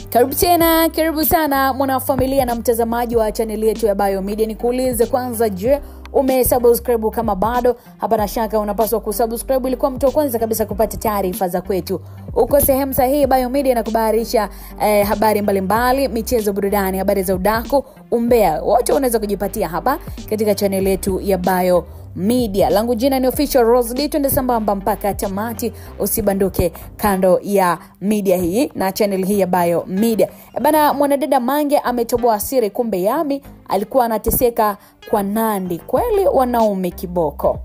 Karibu sana mwanafamilia na mtazamaji wa channel yetu ya Biomedia. Nikuulize kwanza, je, umesubscribe? Kama bado, hapana shaka unapaswa kusubscribe ili kuwa mtu wa kwanza kabisa kupata taarifa za kwetu. Uko sehemu sahihi. Biomedia inakubaharisha habari mbalimbali, michezo, burudani, habari za udaku, umbea, wote unaweza kujipatia hapa katika channel yetu ya Biomedia. Langu jina ni Official Rose D. Twende sambamba mpaka tamati, usibanduke kando ya media hii na channel hii ya Biomedia. Bana, mwanadada Mange ametoboa siri, kumbe Yami alikuwa anateseka kwa Nandy. Kweli wanaume kiboko.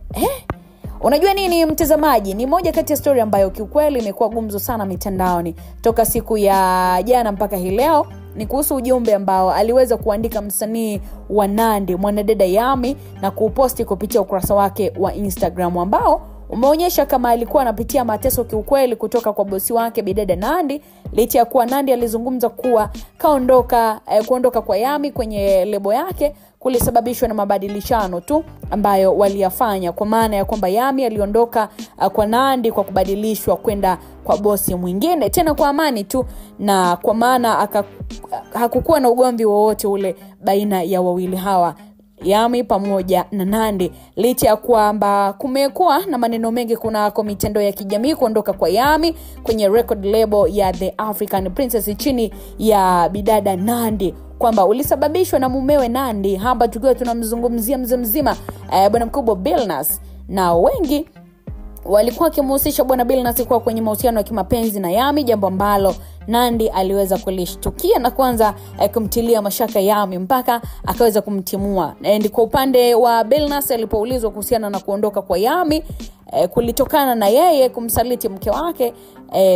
Unajua nini mtazamaji? Ni moja kati ya story ambayo kiukweli imekuwa gumzo sana mitandaoni toka siku ya jana mpaka hii leo. Ni kuhusu ujumbe ambao aliweza kuandika msanii wa Nandy, mwanadada Yami, na kuuposti kupitia ukurasa wake wa Instagram, ambao umeonyesha kama alikuwa anapitia mateso kiukweli kutoka kwa bosi wake bidada Nandy, licha ya kuwa Nandy alizungumza kuwa kuondoka kwa Yami kwenye lebo yake kulisababishwa na mabadilishano tu ambayo waliyafanya, kwa maana ya kwamba Yami aliondoka kwa Nandy kwa kubadilishwa kwenda kwa bosi mwingine, tena kwa amani tu, na kwa maana hakukuwa na ugomvi wowote ule baina ya wawili hawa, Yami pamoja na Nandy, licha ya kwamba kumekuwa na maneno mengi kunako mitandao ya kijamii kuondoka kwa Yami kwenye record label ya The African Princess chini ya bidada Nandy, kwamba ulisababishwa na mumewe Nandy. Hapa tukiwa tunamzungumzia mzima bwana mkubwa Billnass, na wengi walikuwa kimhusisha bwana Billnass kwa kwenye mahusiano ya kimapenzi na Yami, jambo ambalo Nandy aliweza kulishtukia na kwanza kumtilia mashaka Yami mpaka akaweza kumtimua. Na kwa upande wa Billnass, alipoulizwa kuhusiana na kuondoka kwa Yami kulitokana na yeye kumsaliti mke wake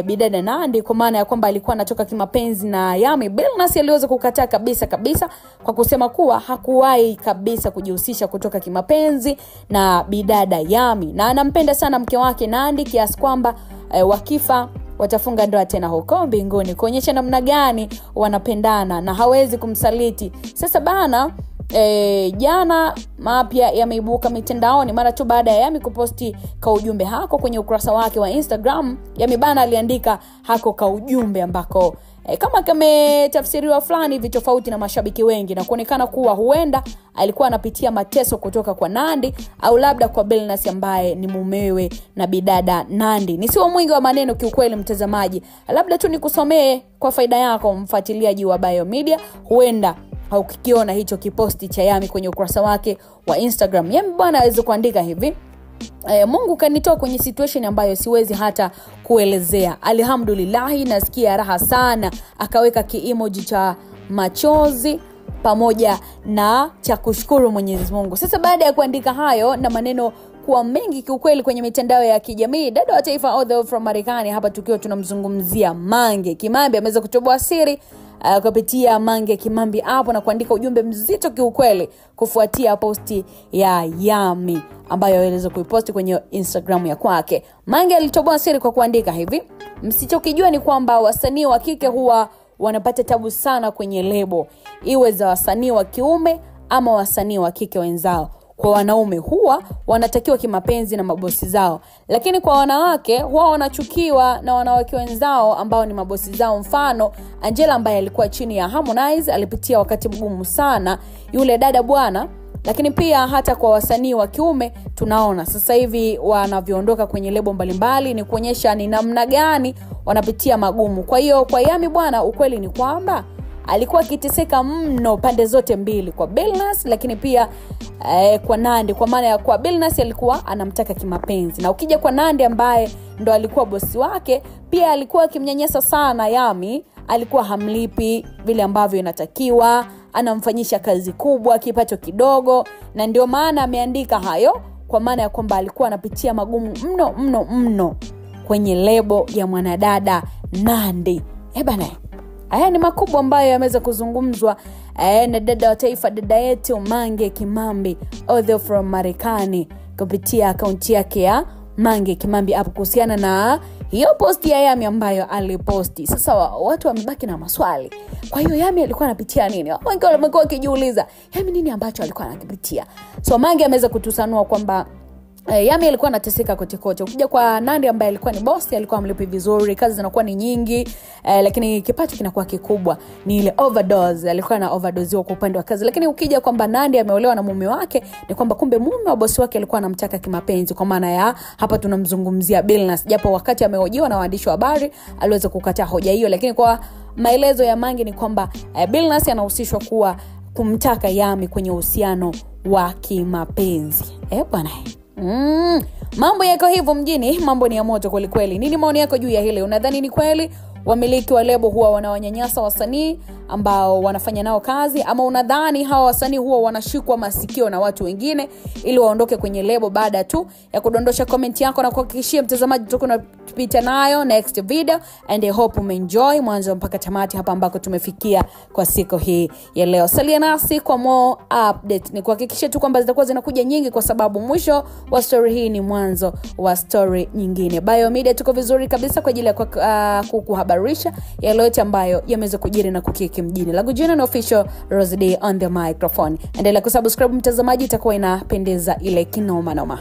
bidada Nandy, kwa maana ya kwamba alikuwa anatoka kimapenzi na Yami, Billnass aliweza kukataa kabisa kwa kusema kuwa hakuwahi kabisa kujihusisha kutoka kimapenzi na bidada Yami, na anampenda sana mke wake Nandy kiasi kwamba wakifa watafunga ndoa tena huko mbinguni, kuonyesha namna gani wanapendana na hawezi kumsaliti. Sasa bana, jana mapya yameibuka mitandaoni mara tu baada ya Yami kuposti ka ujumbe hako kwenye ukurasa wake wa Instagram. Yami bana aliandika hako ka ujumbe ambako kama kametafsiriwa fulani hivi tofauti na mashabiki wengi, na kuonekana kuwa huenda alikuwa anapitia mateso kutoka kwa Nandy au labda kwa Billnass ambaye ni mumewe na bidada Nandy. Nisiwe mwingi wa maneno kiukweli mtazamaji, labda tu nikusomee kwa faida yako mfuatiliaji wa Biomedia, huenda haukikiona hicho kiposti cha Yami kwenye ukurasa wake wa Instagram. Yami bwana aweze kuandika hivi: Mungu kanitoa kwenye situation ambayo siwezi hata kuelezea. Alhamdulillah, nasikia raha sana. Akaweka ki-emoji cha machozi pamoja na cha kushukuru Mwenyezi Mungu. Sasa baada ya kuandika hayo na maneno kuwa mengi kiukweli kwenye mitandao ya kijamii, dada wa taifa all from Marekani, hapa tukiwa tunamzungumzia Mange Kimambi, ameweza kutoboa siri kupitia Mange Kimambi hapo na kuandika ujumbe mzito kiukweli kufuatia posti ya Yami ambayo aliweza kuiposti kwenye Instagram ya kwake. Mange alitoboa siri kwa kuandika hivi: msichokijua ni kwamba wasanii wa kike huwa wanapata tabu sana kwenye lebo, iwe za wasanii wa kiume ama wasanii wa kike wenzao. Kwa wanaume huwa wanatakiwa kimapenzi na mabosi zao, lakini kwa wanawake huwa wanachukiwa na wanawake wenzao ambao ni mabosi zao. Mfano, Angela ambaye alikuwa chini ya Harmonize alipitia wakati mgumu sana yule dada bwana. Lakini pia hata kwa wasanii wa kiume tunaona sasa hivi wanavyoondoka kwenye lebo mbalimbali, ni kuonyesha ni namna gani wanapitia magumu. Kwa hiyo kwa Yami bwana, ukweli ni kwamba alikuwa akiteseka mno pande zote mbili, kwa Billnass lakini pia kwa Nandy, kwa maana ya kwa Billnass alikuwa anamtaka kimapenzi, na ukija kwa Nandy ambaye ndo alikuwa bosi wake, pia alikuwa akimnyanyasa sana Yami. Alikuwa hamlipi vile ambavyo inatakiwa, anamfanyisha kazi kubwa, kipato kidogo, na ndio maana ameandika hayo, kwa maana ya kwamba alikuwa anapitia magumu mno kwenye lebo ya mwanadada Nandy. Bana, haya ni makubwa ambayo yameweza kuzungumzwa na dada wa taifa, dada yetu Mange Kimambi all from Marekani, kupitia akaunti yake ya Mange Kimambi hapo kuhusiana na hiyo posti ya Yami ambayo aliposti. Sasa watu wamebaki na maswali. Kwa hiyo Yami alikuwa anapitia nini? Wengi wamekuwa wakijiuliza Yami nini ambacho alikuwa anakipitia. So Mange ameweza kutusanua kwamba Yami alikuwa anateseka kote kote. Ukija kwa Nandy ambaye alikuwa ni boss, alikuwa amlipi vizuri, kazi zinakuwa ni nyingi, lakini kipato kinakuwa kikubwa. Ni ile overdose, alikuwa na overdose kwa upande wa kazi. Lakini ukija kwamba Nandy ameolewa na mume wake, ni kwamba kumbe mume wa boss wake alikuwa anamtaka kimapenzi, kwa maana ya hapa tunamzungumzia Billnass. Japo wakati amehojiwa na waandishi wa habari aliweza kukataa hoja hiyo, lakini kwa maelezo ya Mange ni kwamba Billnass anahusishwa kuwa kumtaka Yami kwenye uhusiano wa kimapenzi. Bwana. Mambo yako hivyo mjini, mambo ni ya moto kweli kweli. Nini maoni yako juu ya hili? Unadhani ni kweli wamiliki wa lebo huwa wanawanyanyasa wasanii ambao wanafanya nao kazi, ama unadhani hawa wasanii huwa wanashikwa masikio na watu wengine ili waondoke kwenye lebo? Baada tu ya kudondosha comment yako na kuhakikishia mtazamaji tutakuwa tunapita nayo next video, and I hope umeenjoy mwanzo mpaka tamati hapa ambako tumefikia kwa siku hii ya leo. Salia nasi kwa more update. Ni kuhakikishia tu kwamba zitakuwa zinakuja nyingi, kwa sababu mwisho wa story hii ni mwanzo wa story nyingine. Biomedia tuko vizuri kabisa kwa ajili ya kukuhabarisha yale yote ambayo yameweza kujiri na kukiki mjini. Langu jina ni Official Rose D on the microphone. Endelea kusubscribe mtazamaji, itakuwa inapendeza ile kinoma noma.